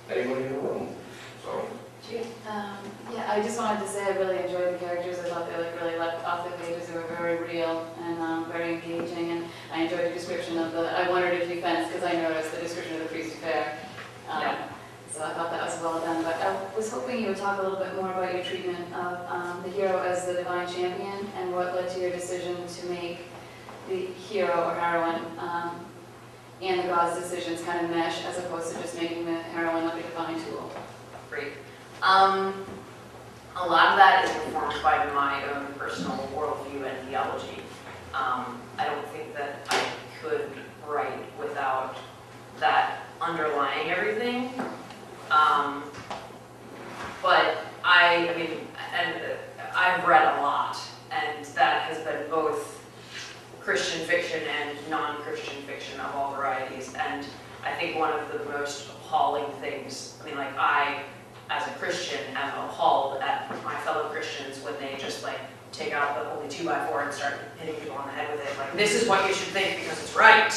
anyone in the room. So, Yeah, I just wanted to say I really enjoyed the characters. I thought they really leapt off the pages. They were very real and very engaging. And I enjoyed the description of the, I wondered if you fenced, because I noticed the description of the priest affair. So I thought that was well done. But I was hoping you would talk a little bit more about your treatment of the hero as the divine champion and what led to your decision to make the hero or heroine and the god's decisions kind of mesh as opposed to just making the heroine like a divine tool. Great. A lot of that is informed by my own personal worldview and theology. I don't think that I could write without that underlying everything. But I mean, and I've read a lot, and that has been both Christian fiction and non-Christian fiction of all varieties. And I think one of the most appalling things, I mean, like I, as a Christian, am appalled at my fellow Christians when they just like take out the only 2x4 and start hitting people on the head with it. Like, this is what you should think because it's right.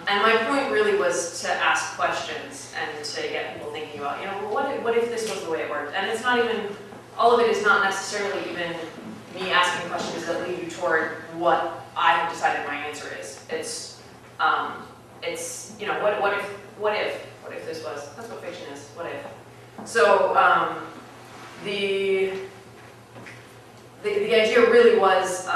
And my point really was to ask questions and to get people thinking about, you know, well, what if this was the way it worked? And it's not even, all of it is not necessarily even me asking questions that lead you toward what I have decided my answer is. It's you know, what if this was, that's what fiction is, what if. So the idea really was,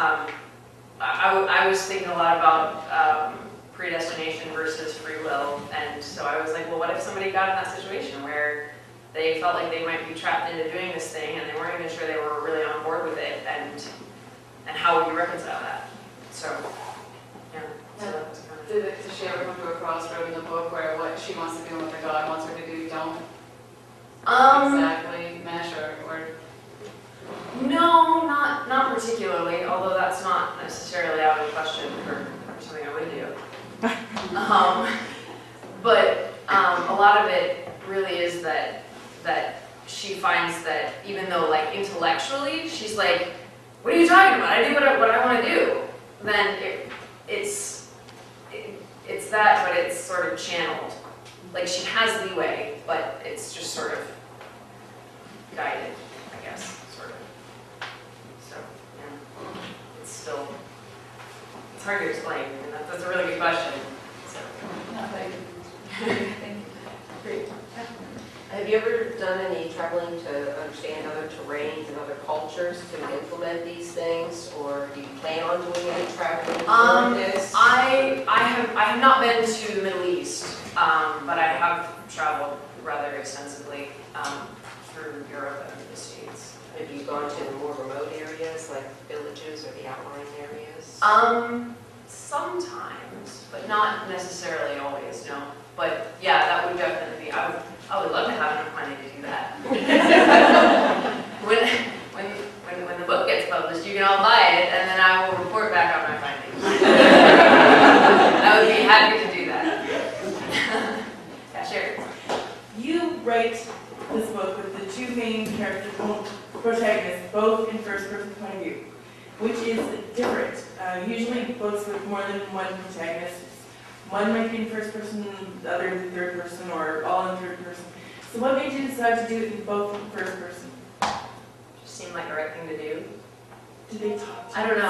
I was thinking a lot about predestination versus free will, and so I was like, well, what if somebody got in that situation where they felt like they might be trapped into doing this thing and they weren't even sure they were really on board with it, and how would you reconcile that? So, yeah, so that was kind of... Did she ever come to a crossroad in the book where what she wants to do and what the God wants her to do don't exactly mesh, or... No, not particularly, although that's not necessarily out of the question for something I would do. But a lot of it really is that she finds that even though like intellectually she's like, what are you talking about? I do what I want to do. Then it's that, but it's sort of channeled. Like she has leeway, but it's just sort of guided, I guess, sort of. So yeah, it's hard to explain. And that's a really good question. So. No, thank you. Thank you. Great. Have you ever done any traveling to understand other terrains and other cultures to implement these things, or do you plan on doing any traveling for this? I have not been to the Middle East, but I have traveled rather extensively through Europe and the States. Have you gone to the more remote areas, like villages or the outlying areas? Sometimes, but not necessarily always, no. But yeah, that would definitely be, I would love to have enough money to do that. when the book gets published, you can all buy it, and then I will report back on my findings. I would be happy to do that. Yeah, sure. You write this book with the two main protagonists, both in first-person point of view, which is different. Usually books with more than one protagonist, one might be in first person, the other in third person, or all in third person. So what made you decide to do it in both in first person? Just seemed like the right thing to do. Did they talk to I don't you?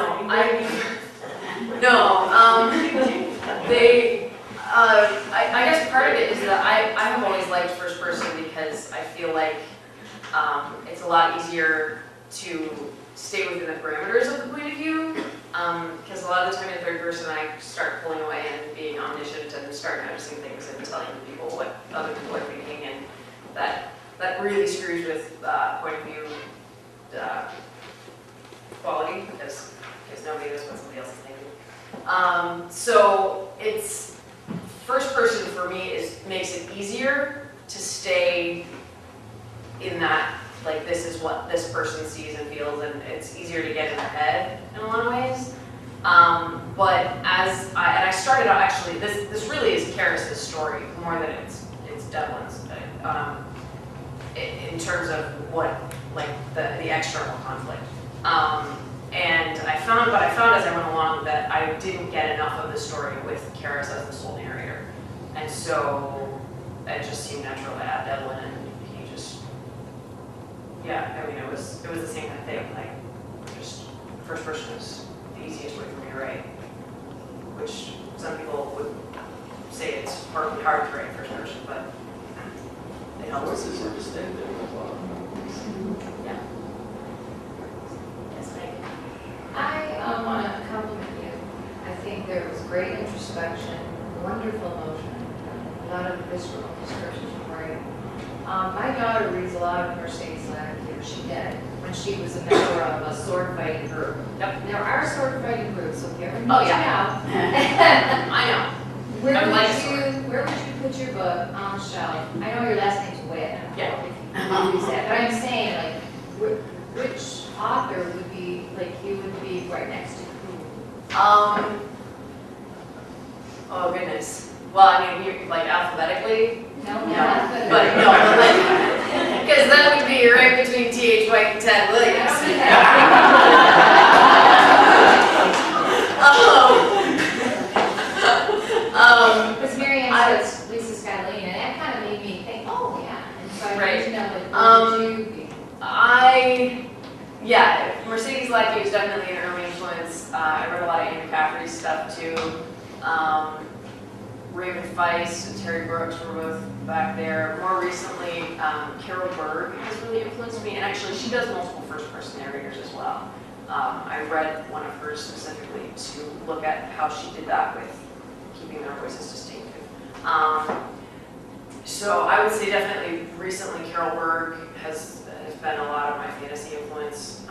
know. I guess part of it is that I have always liked first person because I feel like it's a lot easier to stay within the parameters of the point of view. Because a lot of the time in third person I start pulling away and being omniscient and start noticing things and telling people what other people are thinking, and that really screws with point of view quality because nobody knows what somebody else is thinking. So it's first person for me makes it easier to stay in that, like, this is what this person sees and feels, and it's easier to get in their head in a lot of ways. But I started out, actually, this really is Karis's story more than it's Devlin's, in terms of what, like, the external conflict. And I found as I went along that I didn't get enough of the story with Karis as the sole narrator. And so it just seemed natural to add Devlin, and he just, yeah, I mean, it was the same kind of thing, like, just first person is the easiest way for me to write, which some people would say it's horribly hard to write first person, but it helps. Voices are distinctive as well. Yeah. Yes, thank you. I want to compliment you. I think there was great introspection, wonderful emotion, a lot of visceral descriptions were great. My daughter reads a lot of Mercedes Lackier. She did when she was a member of a sword fighting group. Yep. There are sword fighting groups, so if you ever Oh, reach yeah. out, I know. where I would like a where would you put your book on the shelf? I know your last name's Witt. Yeah. If you use that, but I'm saying like, which author would be like you would be right next to? Oh goodness. Well, I mean, like alphabetically, No, but not no, because that would be right between T.H. White and Ted Williams. Because Marianne says Lisa Scalene, and that kind of made me think, oh, yeah. And so I Right. wanted to know, like, what would you be? Yeah, Mercedes Lackey was definitely an early influence. I read a lot of Andrew Cafferty's stuff too. Raymond Feist and Terry Brooks were both back there. More recently, Carol Berg has really influenced me, and actually she does multiple first-person narrators as well. I read one of hers specifically to look at how she did that with keeping their voices distinctive. So I would say definitely recently Carol Berg has been a lot of my fantasy influence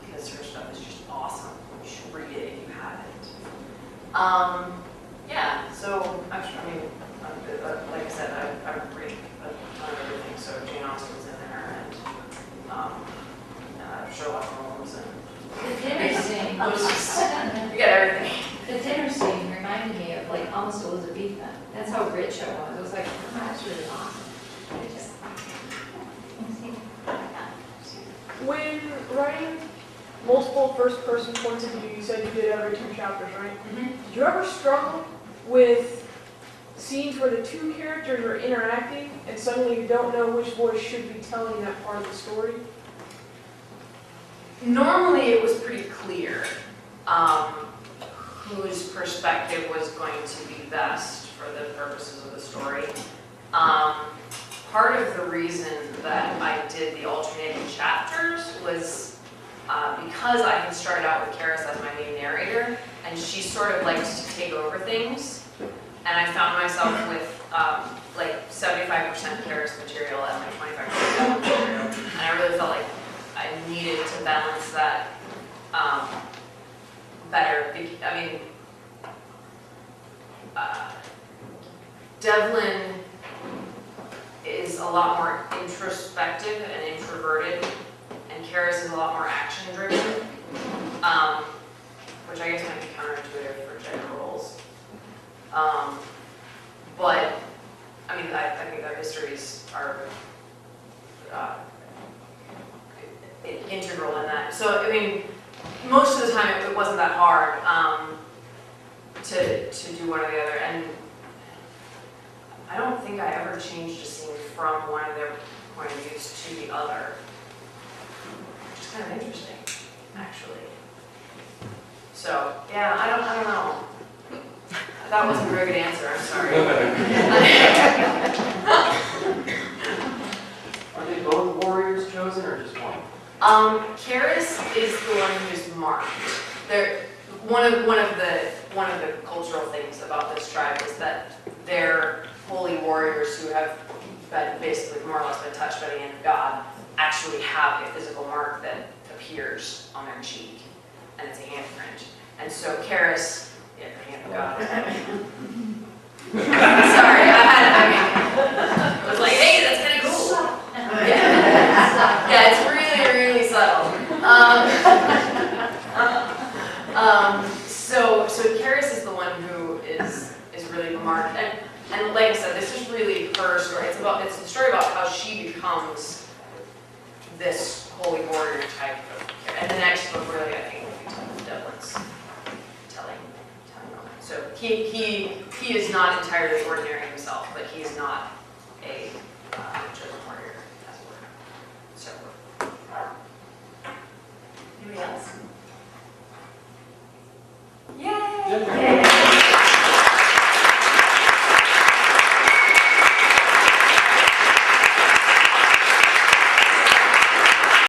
because her stuff is just awesome. You should read it if you haven't. Yeah, so actually, I mean, like I said, I read a ton of everything. So Jane Austen's in there, and Sherlock Holmes, and The dinner scene. you get everything. The dinner scene reminded me of like almost Elizabethan. That's how rich it was. It was like, oh, that's really awesome. It just. When writing multiple first-person points of view, you said you did every 2 chapters, right? Mm-hmm. Did you ever struggle with scenes where the 2 characters are interacting and suddenly you don't know which voice should be telling that part of the story? Normally, it was pretty clear whose perspective was going to be best for the purposes of the story. Part of the reason that I did the alternating chapters was because I had started out with Karis as my main narrator, and she sort of likes to take over things, and I found myself with like 75% Karis material and like 25% Devlin material, and I really felt like I needed to balance that better. I mean, Devlin is a lot more introspective and introverted, and Karis is a lot more action-driven, which I guess might be counterintuitive for gender roles. But, I mean, I think their histories are integral in that. So, I mean, most of the time it wasn't that hard to do one or the other, and I don't think I ever changed a scene from one of their point of views to the other, which is kind of interesting, actually. So, yeah, I don't know. That wasn't a very good answer, I'm sorry. Are they both warriors chosen or just one? Karis is the one who's marked. One of the cultural things about this tribe is that they're holy warriors who have been basically more or less been touched by the hand of God actually have a physical mark that appears on their cheek, and it's a handprint. And so Karis, yeah, the hand of God. Sorry, I was like, hey, that's kind of cool. Yeah, it's really, really subtle. So Karis is the one who is really marked, and like I said, this is really her story. It's a story about how she becomes this holy warrior type of character. And the next book really, I think, will be Devlin's telling moment. So he is not entirely ordinary himself, but he is not Yeah.